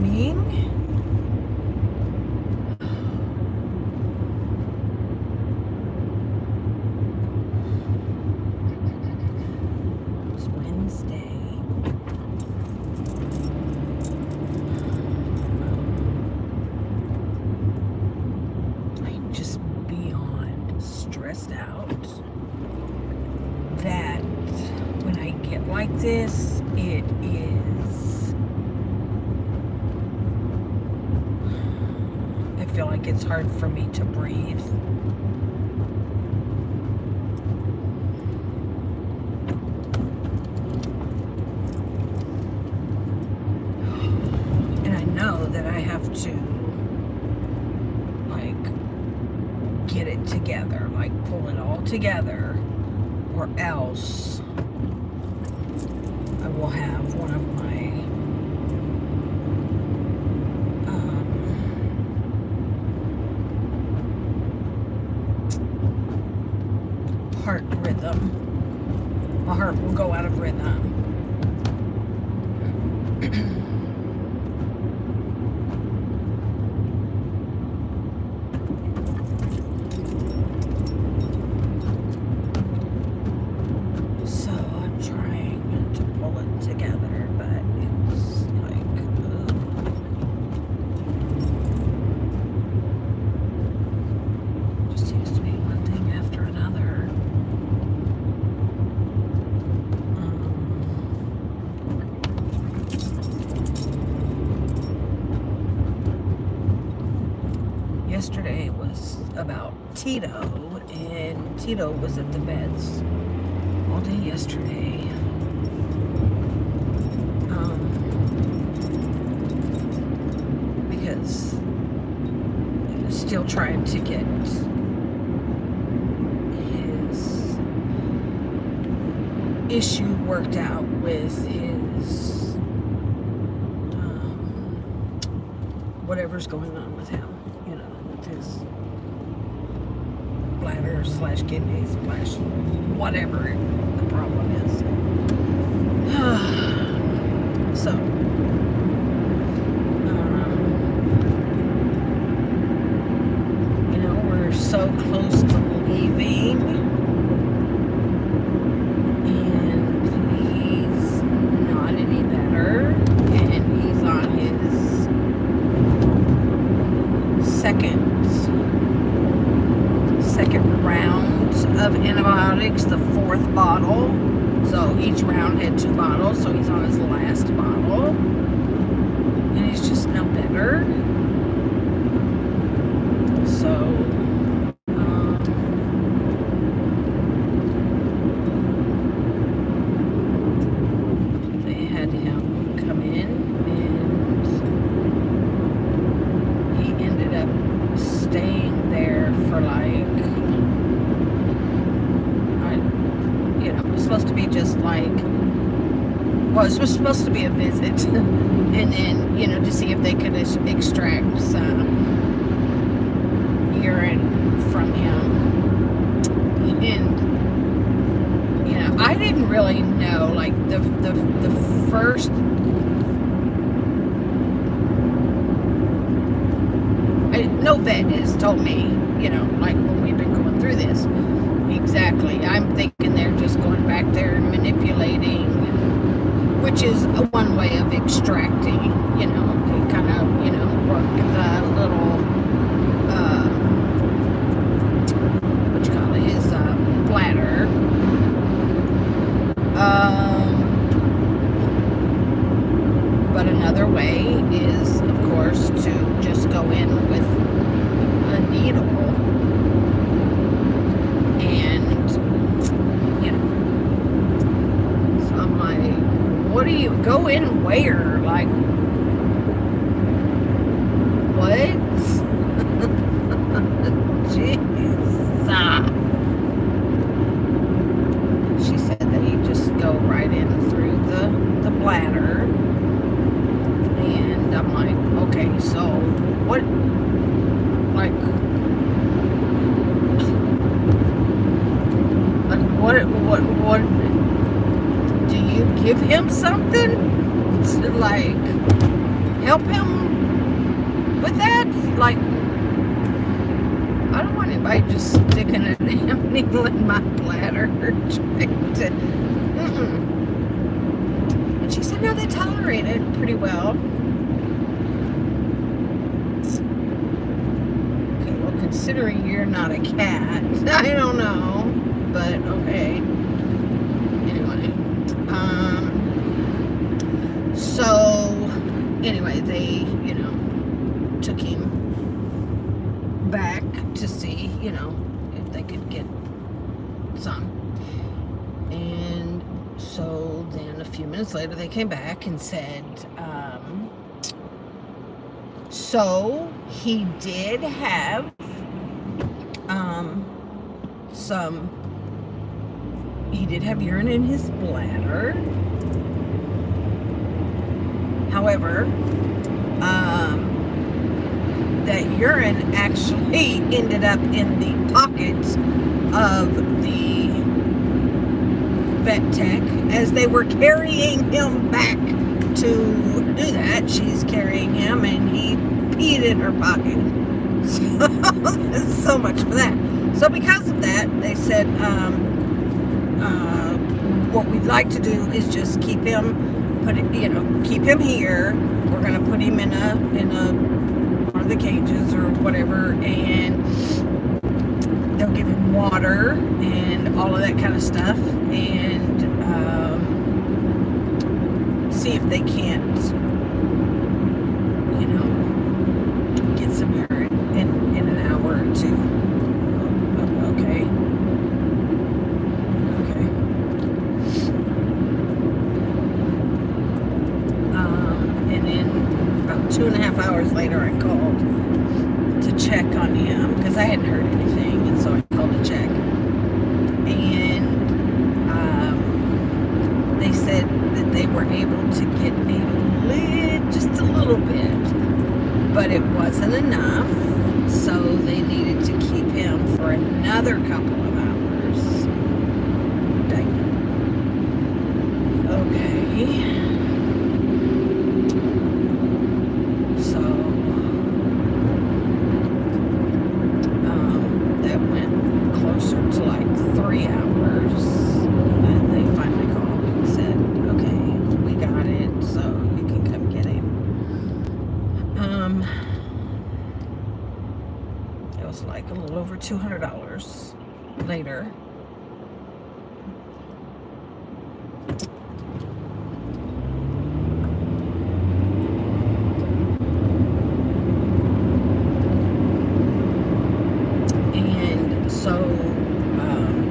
morning. It's Wednesday. I'm just beyond stressed out that when I get like this, it is, I feel like it's hard for me to breathe. And I know that I have to, like, get it together, like, pull it all together, or else I will have one of my heart rhythm. My heart will go out of rhythm. So I'm trying to pull it together, but it's like, just seems to be one thing after another. Yesterday was about Tito, and Tito was at the vets all day yesterday. Because he was still trying to get his issue worked out with his whatever's going on with him, you know, with his bladder slash kidneys slash whatever the problem is. So, you know, we're so close to leaving, and he's not any better, and he's on his second round of antibiotics, the 4th bottle. So each round had 2 bottles, so he's on his last bottle, and he's just no better. So they had him come in, and he ended up staying there for supposed to be just like, well, it was supposed to be a visit, and then, you know, to see if they could extract some urine from him. And, you know, I didn't really know, like, the first, no vet has told me, you know, like, when we've been going through this, exactly. I'm thinking they're just going back there and manipulating, which is one way of extracting, you know, they kind of, you know, work the little, what you call it, his bladder. But another way is, of course, to just go in with a needle. What do you go in where? Like, what? Jesus. She said that you just go right in through the bladder. And I'm like, okay, so what, like what do you give him something to, like, help him with that? Like, I don't want anybody just sticking a damn needle in my bladder. And she said, no, they tolerate it pretty well. Okay, well, considering you're not a cat, I don't know, but okay. Anyway, anyway, they, took him back to see, if they could get some. And so then a few minutes later they came back and said, so he did have he did have urine in his bladder. However, that urine actually ended up in the pockets of the vet tech as they were carrying him back to do that. She's carrying him and he peed in her pocket. So much for that. So because of that, they said, what we'd like to do is just keep him, keep him here. We're gonna put him in a one of the cages or whatever, and they'll give him water and all of that kind of stuff, and see if they can't, get some urine in an hour or two. Okay. And then about 2.5 hours later, I called to check on him because I hadn't heard anything, and so I called to check. And they said that they were able to get just a little bit, but it wasn't enough, so they needed to keep him for another couple of hours. Dang. Okay. So that went closer to like 3 hours, and they finally called and said, okay, we got it, so you can come get him. It was like a little over $200 later.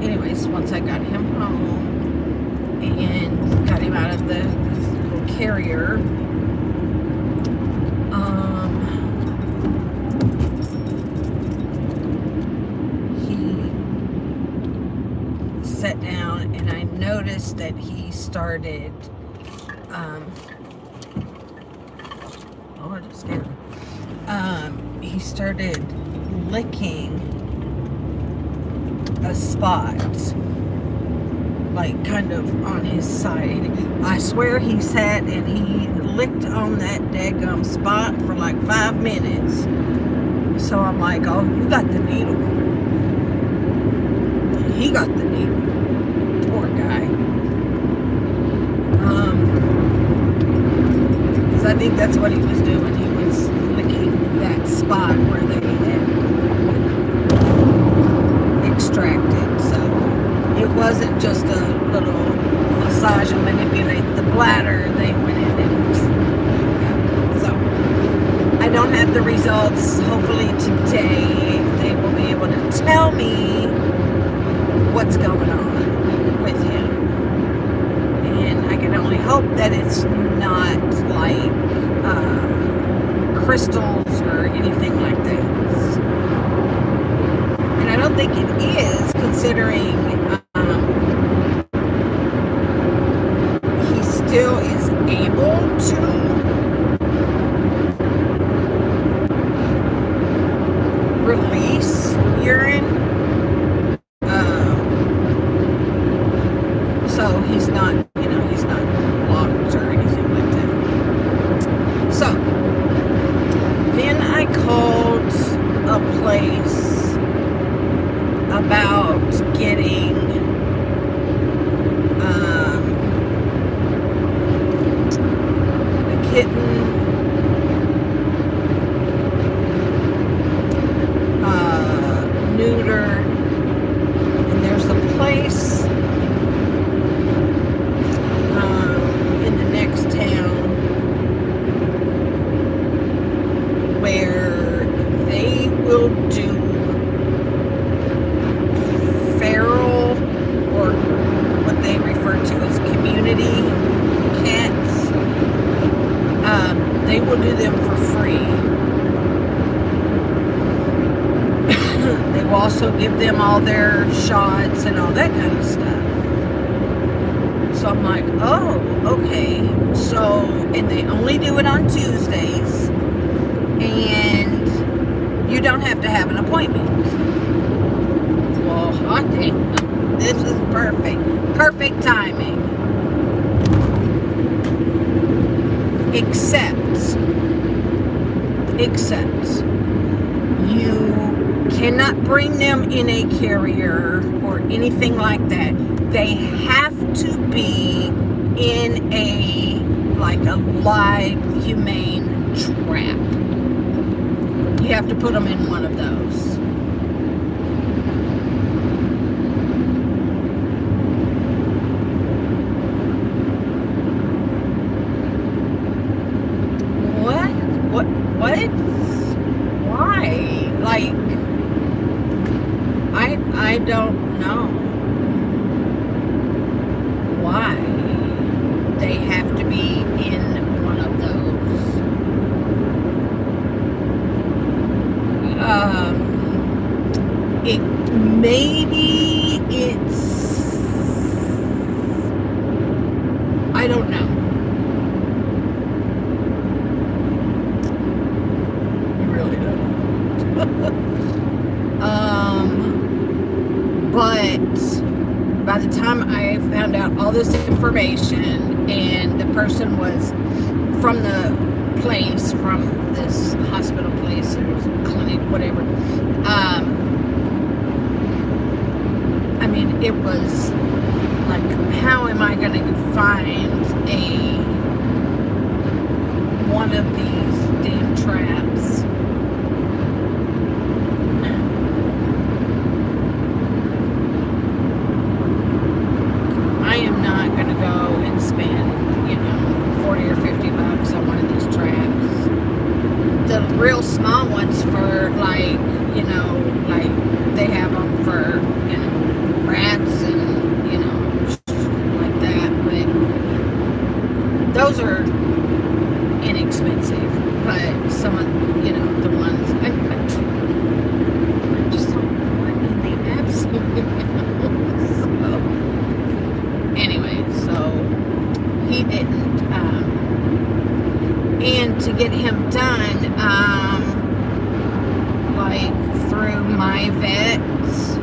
Anyways, once I got him home and got him out of the little carrier, he sat down and I noticed that he started, I just scared him. He started licking a spot, like kind of on his side. I swear he sat and he licked on that daggum spot for like 5 minutes. So I'm like, oh, you got the needle. He got the needle. Poor guy. Because I think that's what he was doing. He was licking that spot where they had extracted. So it wasn't just a little massage and manipulate the bladder. They went in and so I don't have the results. Hopefully today they will be able to tell me what's going on with him, and I can only hope that it's not like crystals or anything like that. I don't think it is, considering he still is able to release urine. So he's not, he's not blocked or anything like that. So about getting a kitten, neutered, and there's a place in the next town where they will do feral, or what they refer to as community cats. They will do them for free. They will also give them all their shots and all that kind of stuff. So I'm like, oh, okay. So, and they only do it on Tuesdays, and you don't have to have an appointment. Well, hot damn, this is perfect. Perfect timing. Except you cannot bring them in a carrier or anything like that. They have to be in a live humane trap. You have to put them in one of those. What? Why? I don't know why they have to be in one of those. Maybe it's, I don't know. But by the time I found out all this information, and the person was from the place, from this hospital place or clinic, whatever, I mean, it was like, how am I going to find one of these damn traps? I am not going to go and spend, $40 or $50 on one of these traps. The real small ones for, they have them for, rats and, like that. But those are inexpensive. But some of, the ones, I'm just like, what in the absolute anyway, so he didn't. And to get him done, through my vets,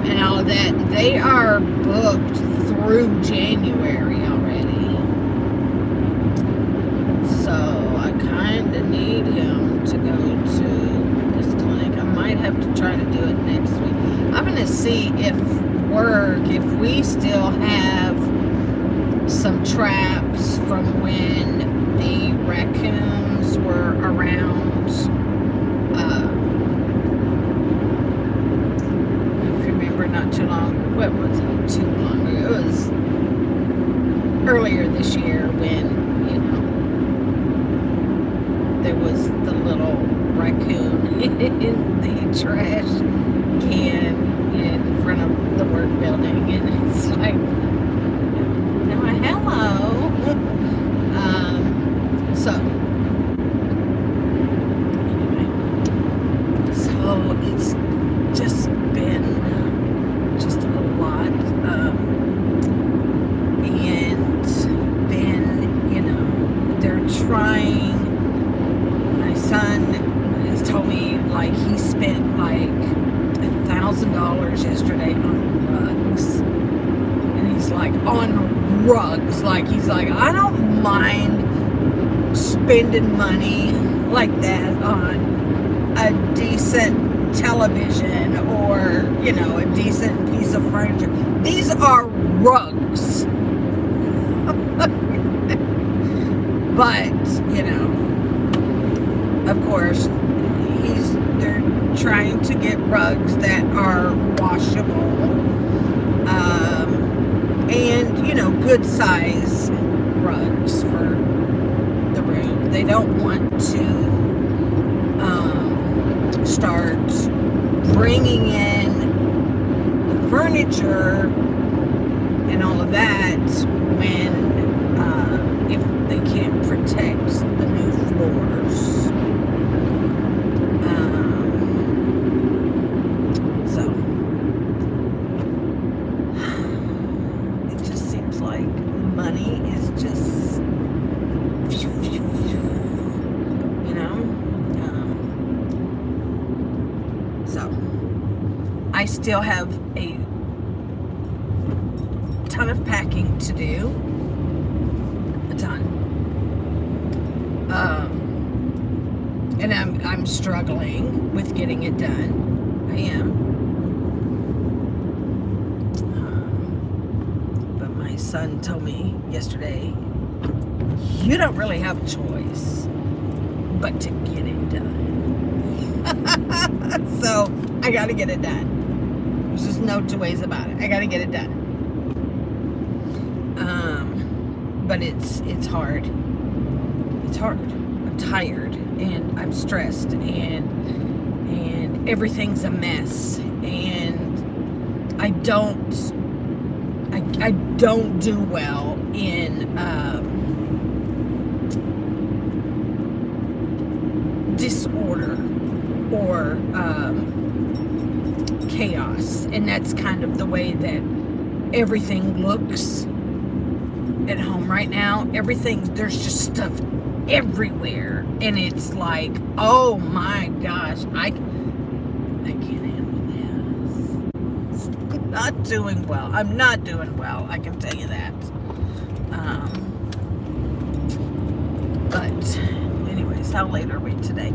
and all of that, they are booked through January already. So I kind of need him to go to this clinic. I might have to try to do it next week. I'm going to see if we still have some traps from when the raccoons were around. If you remember, not too long, what was it, too long ago? It was earlier this year when, there was the little raccoon in the trash can in front of the work building, and it's like, hello. So anyway, so it's just been just a lot, and then they're trying. My son has told me he spent $1,000 yesterday on rugs. And he's on rugs. He's I don't mind spending money like that on a decent television or, you know, a decent piece of furniture. These are rugs. But, you know, of course, they're trying to get rugs that are washable, and, you know, good size rugs for the room. They don't want to start bringing in the furniture and all of that when if they can't protect the new floors. So it just seems like money is just, you know. So I still have a ton of packing to do. A ton. And I'm struggling with getting it done. I am. But my son told me yesterday, you don't really have a choice but to get it done. So I gotta get it done. There's just no two ways about it. I gotta get it done. But it's hard. It's hard. I'm tired and I'm stressed and everything's a mess, and I don't do well in disorder or chaos, and that's kind of the way that everything looks at home right now. There's just stuff everywhere, and it's like, oh my gosh, I can't handle this. I'm not doing well. I'm not doing well, I can tell you that. But anyways, how late are we today?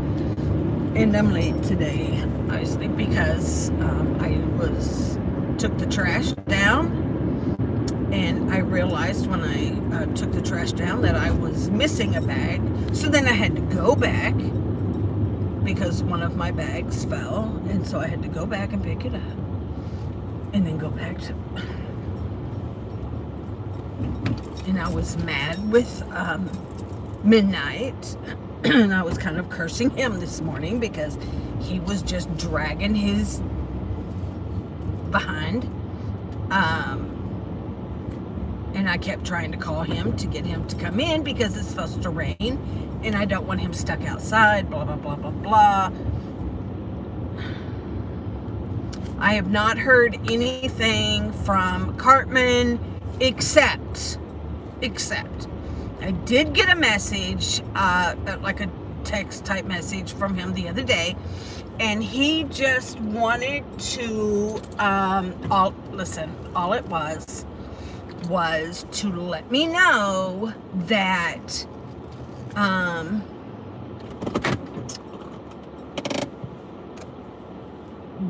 And I'm late today, obviously, because I took the trash down. And I realized when I took the trash down that I was missing a bag. So then I had to go back because one of my bags fell. And so I had to go back and pick it up. And then go back to... And I was mad with Midnight. And I was kind of cursing him this morning because he was just dragging his behind. And I kept trying to call him to get him to come in because it's supposed to rain and I don't want him stuck outside, blah, blah, blah, blah, blah. I have not heard anything from Cartman except I did get a message, like a text type message from him the other day, and he just wanted to, all it was to let me know that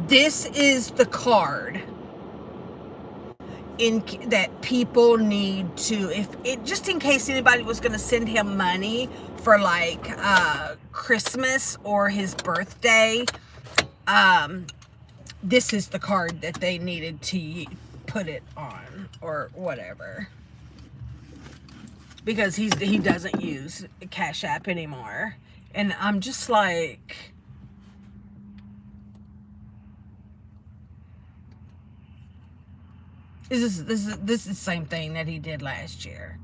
this is the card that people need to, just in case anybody was going to send him money for like Christmas or his birthday, this is the card that they needed to put it on or whatever, because he doesn't use Cash App anymore. And I'm just like, this is the same thing that he did last year.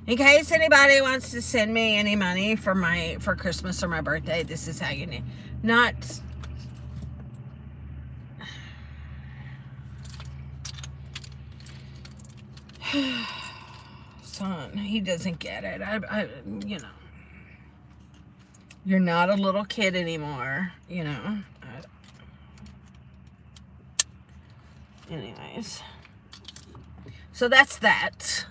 In case anybody wants to send me any money for Christmas or my birthday, this is how you need. Not son, he doesn't get it. I you know, you're not a little kid anymore, you know. Anyways, so that's that.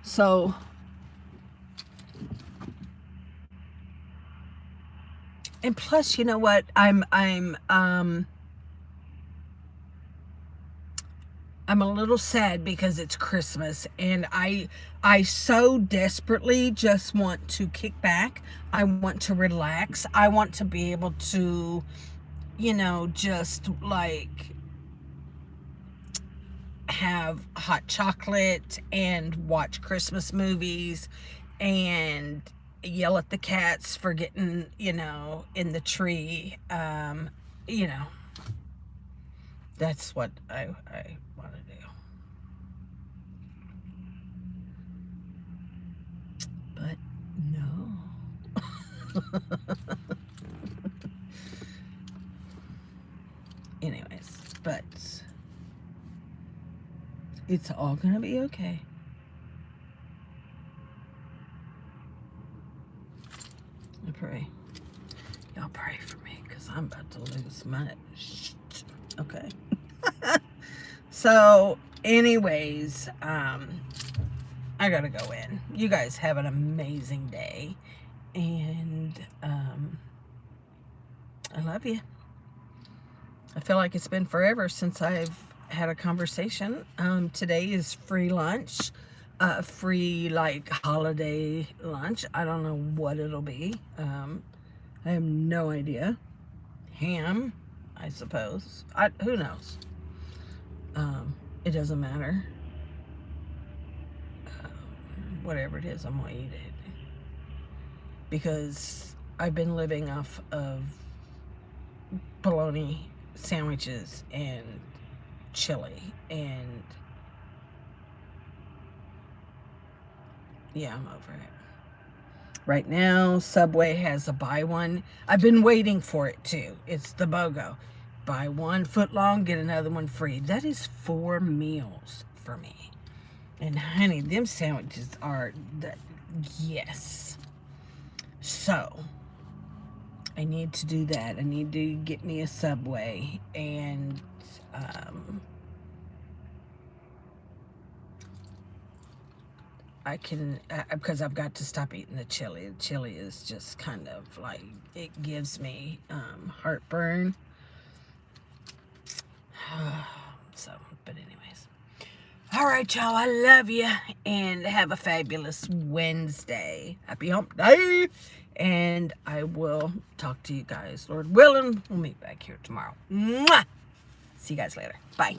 So And plus, you know what? I'm a little sad because it's Christmas and I so desperately just want to kick back. I want to relax. I want to be able to, just like have hot chocolate and watch Christmas movies and yell at the cats for getting, in the tree. You know, that's what I want to do. But no. Anyways, but it's all gonna be okay. I pray. Y'all pray for me because I'm about to lose my shit. Okay. So, anyways, I gotta go in. You guys have an amazing day. And I love you. I feel like it's been forever since I've had a conversation. Today is free lunch. Free like holiday lunch. I don't know what it'll be. I have no idea. Ham, I suppose. Who knows? It doesn't matter. Whatever it is, I'm gonna eat it because I've been living off of bologna sandwiches and chili, and yeah, I'm over it. Right now, Subway has a buy one. I've been waiting for it too. It's the BOGO. Buy 1 foot long, get another one free. That is 4 meals for me. And honey, them sandwiches are yes. So, I need to do that. I need to get me a Subway and I can, because I've got to stop eating the chili. The chili is just kind of like, it gives me heartburn. So, but anyways. All right, y'all. I love you. And have a fabulous Wednesday. Happy hump day. And I will talk to you guys, Lord willing. We'll meet back here tomorrow. Mwah! See you guys later. Bye.